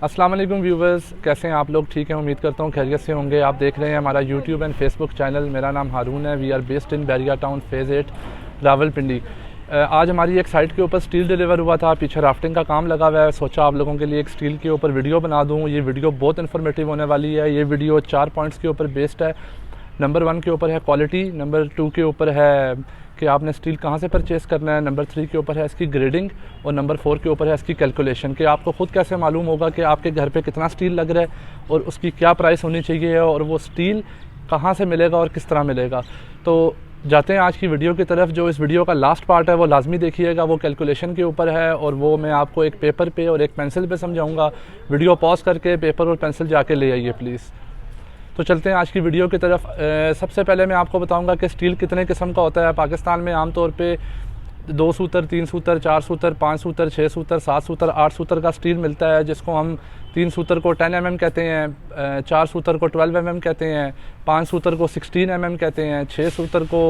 अस्सलाम वालेकुम व्यूवर्स, कैसे हैं आप लोग? ठीक हैं, उम्मीद करता हूँ खैरियत से होंगे। आप देख रहे हैं हमारा यूट्यूब एंड फेसबुक चैनल। मेरा नाम हारून है। We are based in Bahria Town phase 8 Rawalpindi. आज हमारी एक साइट के ऊपर स्टील डिलीवर हुआ था। पीछे राफ्टिंग का काम लगा हुआ है। सोचा आप लोगों के लिए एक स्टील के ऊपर वीडियो बना दूँ। ये वीडियो बहुत इन्फॉर्मेटिव होने वाली है। ये वीडियो 4 पॉइंट्स के ऊपर बेस्ड है। नंबर 1 के ऊपर है क्वालिटी, नंबर 2 के ऊपर है कि आपने स्टील कहाँ से परचेज़ करना है, नंबर 3 के ऊपर है इसकी ग्रेडिंग, और नंबर 4 के ऊपर है इसकी कैलकुलेशन कि आपको ख़ुद कैसे मालूम होगा कि आपके घर पे कितना स्टील लग रहा है और उसकी क्या प्राइस होनी चाहिए और वो स्टील कहाँ से मिलेगा और किस तरह मिलेगा। तो जाते हैं आज की वीडियो की तरफ। जो इस वीडियो का लास्ट पार्ट है वो लाजमी देखिएगा, वो कैलकुलेशन के ऊपर है और वो मैं आपको एक पेपर पे और एक पेंसिल पे समझाऊंगा। वीडियो पॉज करके पेपर और पेंसिल जाके ले आइए प्लीज़। तो चलते हैं आज की वीडियो की तरफ। सबसे पहले मैं आपको बताऊंगा कि स्टील कितने किस्म का होता है। पाकिस्तान में आमतौर पे 2 सूतर, 3 सूतर, 4 सूतर, 5 सूतर, 6 सूतर, 7 सूतर, 8 सूतर का स्टील मिलता है, जिसको हम 3 सूतर को 10 mm कहते हैं, 4 सूतर को 12 mm कहते हैं, 5 सूतर को 16 mm कहते हैं, 6 सूतर को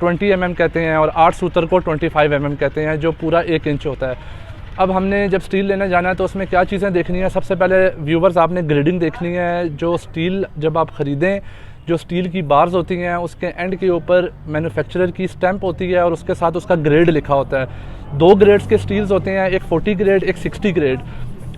20 mm कहते हैं और 8 सूतर को 25 mm कहते हैं, जो पूरा 1 इंच होता है। अब हमने जब स्टील लेने जाना है तो उसमें क्या चीज़ें देखनी है। सबसे पहले व्यूवर्स आपने ग्रेडिंग देखनी है। जो स्टील जब आप ख़रीदें, जो स्टील की बार्स होती हैं उसके एंड के ऊपर मैन्युफैक्चरर की स्टैंप होती है और उसके साथ उसका ग्रेड लिखा होता है। 2 ग्रेड्स के स्टील्स होते हैं, एक 40 ग्रेड, एक 60 ग्रेड।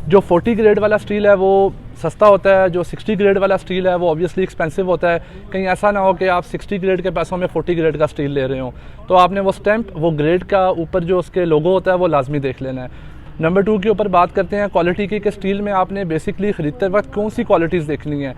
जो 40 ग्रेड वाला स्टील है वो सस्ता होता है, जो 60 ग्रेड वाला स्टील है वो ऑब्वियसली एक्सपेंसिव होता है। कहीं ऐसा ना हो कि आप 60 ग्रेड के पैसों में 40 ग्रेड का स्टील ले रहे हो, तो आपने वो स्टैंप, वो ग्रेड का ऊपर जो उसके लोगो होता है वो लाजमी देख लेना है। नंबर 2 के ऊपर बात करते हैं क्वालिटी की, कि स्टील में आपने बेसिकली ख़रीदते वक्त कौन सी क्वालिटीज़ देखनी है।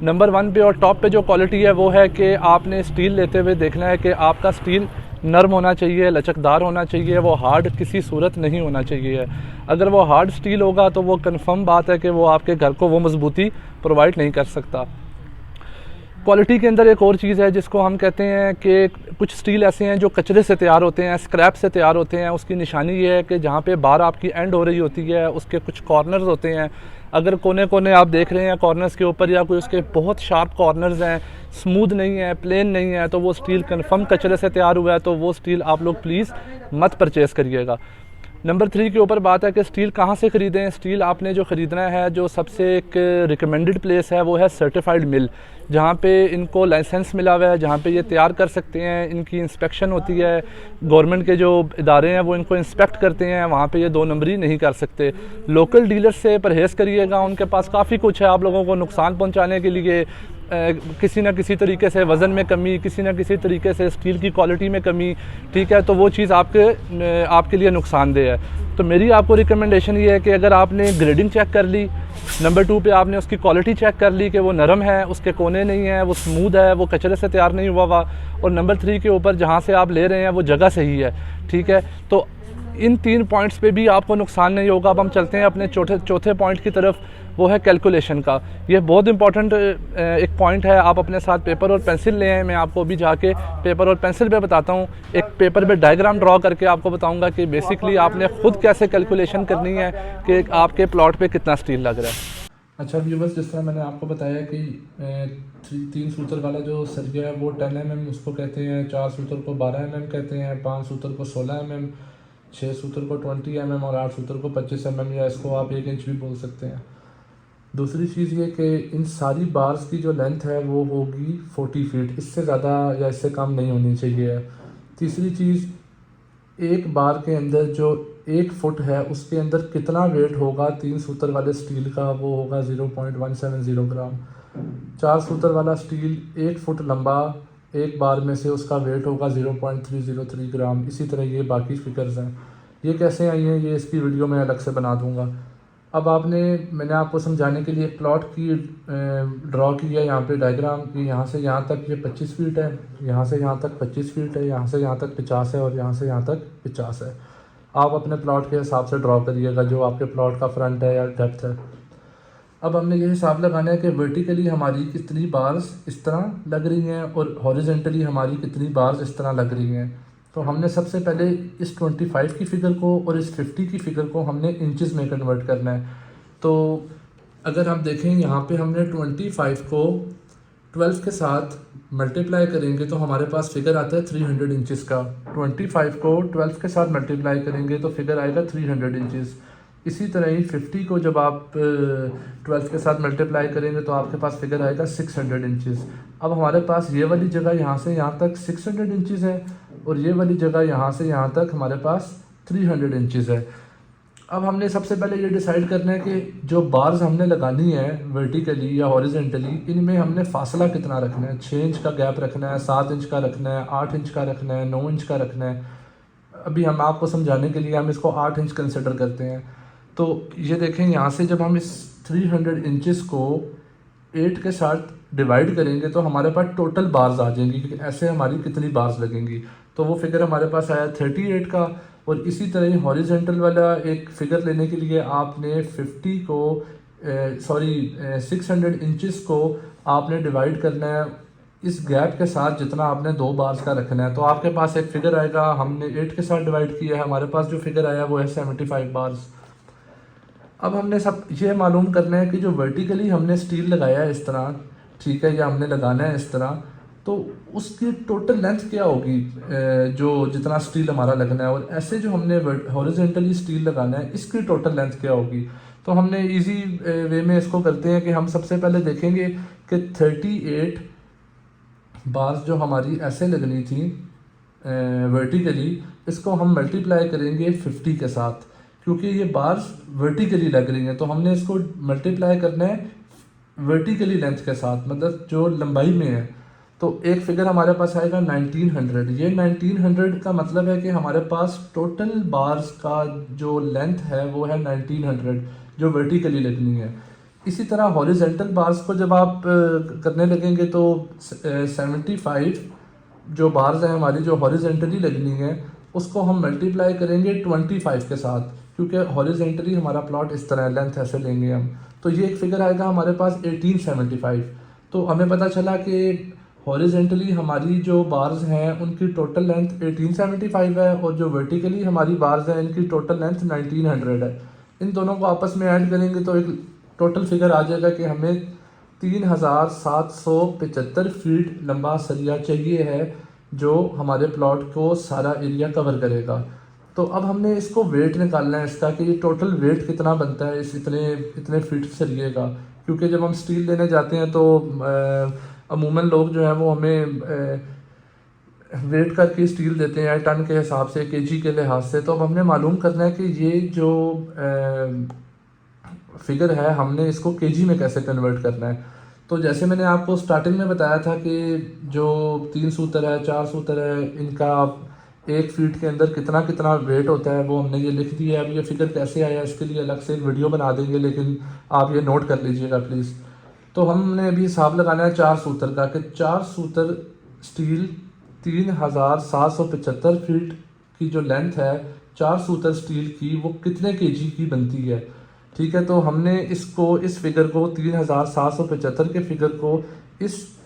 नंबर 1 पे और टॉप पे जो क्वालिटी है वो है कि आपने स्टील लेते हुए देखना है कि आपका स्टील नरम होना चाहिए, लचकदार होना चाहिए, वो हार्ड किसी सूरत नहीं होना चाहिए। अगर वो हार्ड स्टील होगा तो वो कंफर्म बात है कि वो आपके घर को वो मजबूती प्रोवाइड नहीं कर सकता। क्वालिटी के अंदर एक और चीज़ है जिसको हम कहते हैं कि कुछ स्टील ऐसे हैं जो कचरे से तैयार होते हैं, स्क्रैप से तैयार होते हैं। उसकी निशानी ये है कि जहाँ पे बार आपकी एंड हो रही होती है उसके कुछ कॉर्नर्स होते हैं। अगर कोने कोने आप देख रहे हैं कॉर्नर्स के ऊपर, या कोई उसके बहुत शार्प कॉर्नर्स हैं, स्मूथ नहीं है, प्लेन नहीं है, तो वो स्टील कन्फर्म कचरे से तैयार हुआ है, तो वो स्टील आप लोग प्लीज़ मत परचेज़ करिएगा। नंबर 3 के ऊपर बात है कि स्टील कहाँ से ख़रीदें। स्टील आपने जो ख़रीदना है, जो सबसे एक रिकमेंडेड प्लेस है वो है सर्टिफाइड मिल, जहाँ पे इनको लाइसेंस मिला हुआ है, जहाँ पे ये तैयार कर सकते हैं। इनकी इंस्पेक्शन होती है, गवर्नमेंट के जो इदारे हैं वो इनको इंस्पेक्ट करते हैं। वहाँ पे ये 2 नंबरी नहीं कर सकते। लोकल डीलर से परहेज़ करिएगा, उनके पास काफ़ी कुछ है आप लोगों को नुकसान पहुँचाने के लिए। किसी न किसी तरीके से वज़न में कमी, किसी न किसी तरीके से स्टील की क्वालिटी में कमी, ठीक है, तो वो चीज़ आपके लिए नुकसानदेह है। तो मेरी आपको रिकमेंडेशन ये है कि अगर आपने ग्रेडिंग चेक कर ली, नंबर 2 पे आपने उसकी क्वालिटी चेक कर ली कि वो नरम है, उसके कोने नहीं है, वो स्मूथ है, वो कचरे से तैयार नहीं हुआ हुआ, और नंबर 3 के ऊपर जहाँ से आप ले रहे हैं वो जगह सही है, ठीक है, तो इन 3 पॉइंट्स पे भी आपको नुकसान नहीं होगा। अब हम चलते हैं अपने चौथे पॉइंट की तरफ, वो है कैलकुलेशन का। ये बहुत इंपॉर्टेंट एक पॉइंट है। आप अपने साथ पेपर और पेंसिल ले आएँ। मैं आपको अभी जाके पेपर और पेंसिल पे बताता हूँ। एक पेपर पे डायग्राम ड्रॉ करके आपको बताऊँगा कि बेसिकली आपने ख़ुद कैसे कैलकुलेशन करनी है कि आपके प्लॉट पे कितना स्टील लग रहा है। अच्छा व्यूवर्स, जिस तरह मैंने आपको बताया कि 3 सूतर वाला जो सरिया है वो 10 mm उसको कहते हैं, 4 सूतर को 12 mm कहते हैं, 5 सूतर को 16 mm, 6 सूतर को 20 mm और 8 सूतर को 25 mm, या इसको आप 1 इंच भी बोल सकते हैं। दूसरी चीज़ ये कि इन सारी बार्स की जो लेंथ है वो होगी 40 फीट, इससे ज़्यादा या इससे कम नहीं होनी चाहिए। तीसरी चीज़, एक बार के अंदर जो 1 फुट है उसके अंदर कितना वेट होगा 3 सूतर वाले स्टील का, वो होगा 0.170 ग्राम। 4 सूतर वाला स्टील 1 फुट लंबा, एक बार में से उसका वेट होगा 0.303 ग्राम। इसी तरह ये बाकी फिगर्स हैं। ये कैसे आई हैं ये इसकी वीडियो मैं अलग से बना दूंगा। अब मैंने आपको समझाने के लिए एक प्लॉट की ड्रॉ की है यहाँ पे डायग्राम की। यहाँ से यहाँ तक ये 25 फीट है, यहाँ से यहाँ तक 25 फीट है, यहाँ से यहाँ तक 50 है और यहाँ से यहाँ तक 50 है। आप अपने प्लॉट के हिसाब से ड्रॉ करिएगा जो आपके प्लॉट का फ्रंट है या डेप्थ है। अब हमने ये हिसाब लगाना है कि वर्टिकली हमारी कितनी बार्स इस तरह लग रही हैं और हॉरिजॉन्टली हमारी कितनी बार्स इस तरह लग रही हैं। तो हमने सबसे पहले इस 25 की फ़िगर को और इस 50 की फ़िगर को हमने इंचज़ में कन्वर्ट करना है। तो अगर हम देखें यहाँ पे हमने 25 को 12 के साथ मल्टीप्लाई करेंगे तो हमारे पास फिगर आता है 300 इंचज़ का। 25 को 12 के साथ मल्टीप्लाई करेंगे तो फिगर आएगा 300 इंचज़। इसी तरह ही 50 को जब आप 12 के साथ मल्टीप्लाई करेंगे तो आपके पास फिगर आएगा 600 इंचज़। अब हमारे पास ये वाली जगह यहाँ से यहाँ तक 600 इंचज़ है और ये वाली जगह यहाँ से यहाँ तक हमारे पास 300 इंचज़ है। अब हमने सबसे पहले ये डिसाइड करना है कि जो बार्स हमने लगानी है वर्टिकली या हॉरिजेंटली, इनमें हमने फासला कितना रखना है। 6 इंच का गैप रखना है, 7 इंच का रखना है, 8 इंच का रखना है, 9 इंच का रखना है। अभी हम आपको समझाने के लिए हम इसको 8 इंच कंसिडर करते हैं। तो ये देखें, यहाँ से जब हम इस 300 इंचज़ को 8 के साथ डिवाइड करेंगे तो हमारे पास टोटल बार्स आ जाएंगी कि ऐसे हमारी कितनी बार्स लगेंगी। तो वो फिगर हमारे पास आया 38 का। और इसी तरह ही हॉरिजेंटल वाला एक फ़िगर लेने के लिए आपने 50 को 600 इंचज़ को आपने डिवाइड करना है इस गैप के साथ जितना आपने 2 बार्स का रखना है। तो आपके पास एक फ़िगर आएगा, हमने 8 के साथ डिवाइड किया है, हमारे पास जो फिगर आया वो है 75 बार्स। अब हमने सब ये मालूम करना है कि जो वर्टिकली हमने स्टील लगाया है इस तरह, ठीक है, या हमने लगाना है इस तरह, तो उसकी टोटल लेंथ क्या होगी जो जितना स्टील हमारा लगना है, और ऐसे जो हमने हॉरिजेंटली स्टील लगाना है इसकी टोटल लेंथ क्या होगी। तो हमने इजी वे में इसको करते हैं कि हम सबसे पहले देखेंगे कि 38 बार्स जो हमारी ऐसे लगनी थी वर्टिकली, इसको हम मल्टीप्लाई करेंगे 50 के साथ, क्योंकि ये बार्स वर्टिकली लग रही हैं। तो हमने इसको मल्टीप्लाई करना है वर्टिकली लेंथ के साथ, मतलब जो लंबाई में है। तो एक फिगर हमारे पास आएगा 1900। ये 1900 का मतलब है कि हमारे पास टोटल बार्स का जो लेंथ है वो है 1900 जो वर्टिकली लगनी है। इसी तरह हॉरिजेंटल बार्स को जब आप करने लगेंगे तो 75 जो बार्स हैं हमारी जो हॉरिजेंटली लगनी है उसको हम मल्टीप्लाई करेंगे 25 के साथ, क्योंकि हॉरिजेंटली हमारा प्लॉट इस तरह लेंथ ऐसे लेंगे हम। तो ये एक फिगर आएगा हमारे पास 1875। तो हमें पता चला कि हॉरिजेंटली हमारी जो बार्स हैं उनकी टोटल लेंथ 1875 है और जो वर्टिकली हमारी बार्स हैं इनकी टोटल लेंथ 1900 है। इन दोनों को आपस में ऐड करेंगे तो एक टोटल फिगर आ जाएगा कि हमें 3775 फीट लंबा सरिया चाहिए है जो हमारे प्लॉट को सारा एरिया कवर करेगा। तो अब हमने इसको वेट निकालना है इसका कि ये टोटल वेट कितना बनता है इस इतने फीट सरिये का, क्योंकि जब हम स्टील लेने जाते हैं तो अमूमन लोग जो है वो हमें वेट करके स्टील देते हैं टन के हिसाब से, केजी के लिहाज से। तो अब हमने मालूम करना है कि ये जो फिगर है हमने इसको केजी में कैसे कन्वर्ट करना है। तो जैसे मैंने आपको स्टार्टिंग में बताया था कि जो 3 सूत्र है 4 सूत्र है इनका 1 फीट के अंदर कितना कितना वेट होता है वो हमने ये लिख दिया है। अब ये फिगर कैसे आया इसके लिए अलग से एक वीडियो बना देंगे, लेकिन आप ये नोट कर लीजिएगा प्लीज़। तो हमने अभी हिसाब लगाना है 4 सूत्र का कि 4 सूत्र स्टील 3775 फीट की जो लेंथ है 4 सूत्र स्टील की वो कितने केजी की बनती है, ठीक है। तो हमने इसको इस फिगर को 3775 के फिगर को इस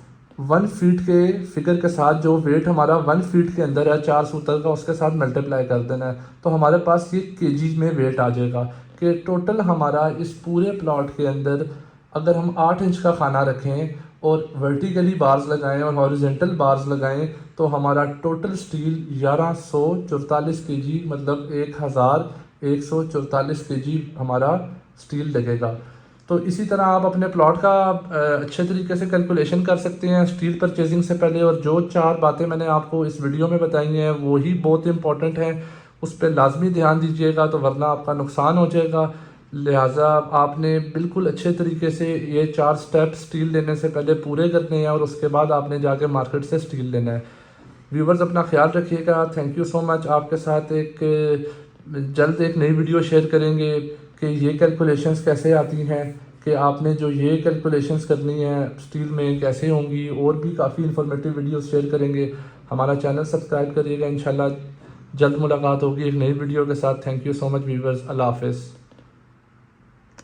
1 फीट के फिगर के साथ जो वेट हमारा 1 फीट के अंदर है 4 सूत्र का उसके साथ मल्टीप्लाई कर देना है। तो हमारे पास ये केजी में वेट आ जाएगा कि टोटल हमारा इस पूरे प्लॉट के अंदर अगर हम 8 इंच का खाना रखें और वर्टिकली बार्स लगाएं और हॉरिजेंटल बार्स लगाएं तो हमारा टोटल स्टील 1144 केजी मतलब 1144 केजी हमारा स्टील लगेगा। तो इसी तरह आप अपने प्लॉट का अच्छे तरीके से कैलकुलेशन कर सकते हैं स्टील परचेजिंग से पहले। और जो 4 बातें मैंने आपको इस वीडियो में बताई हैं वही बहुत इंपॉर्टेंट हैं, उस पर लाजमी ध्यान दीजिएगा, तो वरना आपका नुकसान हो जाएगा। लिहाजा आपने बिल्कुल अच्छे तरीके से ये 4 स्टेप स्टील लेने से पहले पूरे करने हैं और उसके बाद आपने जाके मार्केट से स्टील लेना है। व्यूवर्स अपना ख्याल रखिएगा। Thank you so much. आपके साथ जल्द एक नई वीडियो शेयर करेंगे कि ये कैलकुलेशंस कैसे आती हैं, कि आपने जो ये कैलकुलेशंस करनी है स्टील में कैसे होंगी, और भी काफ़ी इन्फॉर्मेटिव वीडियोस शेयर करेंगे। हमारा चैनल सब्सक्राइब करिएगा। इंशाल्लाह जल्द मुलाकात होगी एक नई वीडियो के साथ। Thank you so much viewers. अल्लाह हाफ़िज़।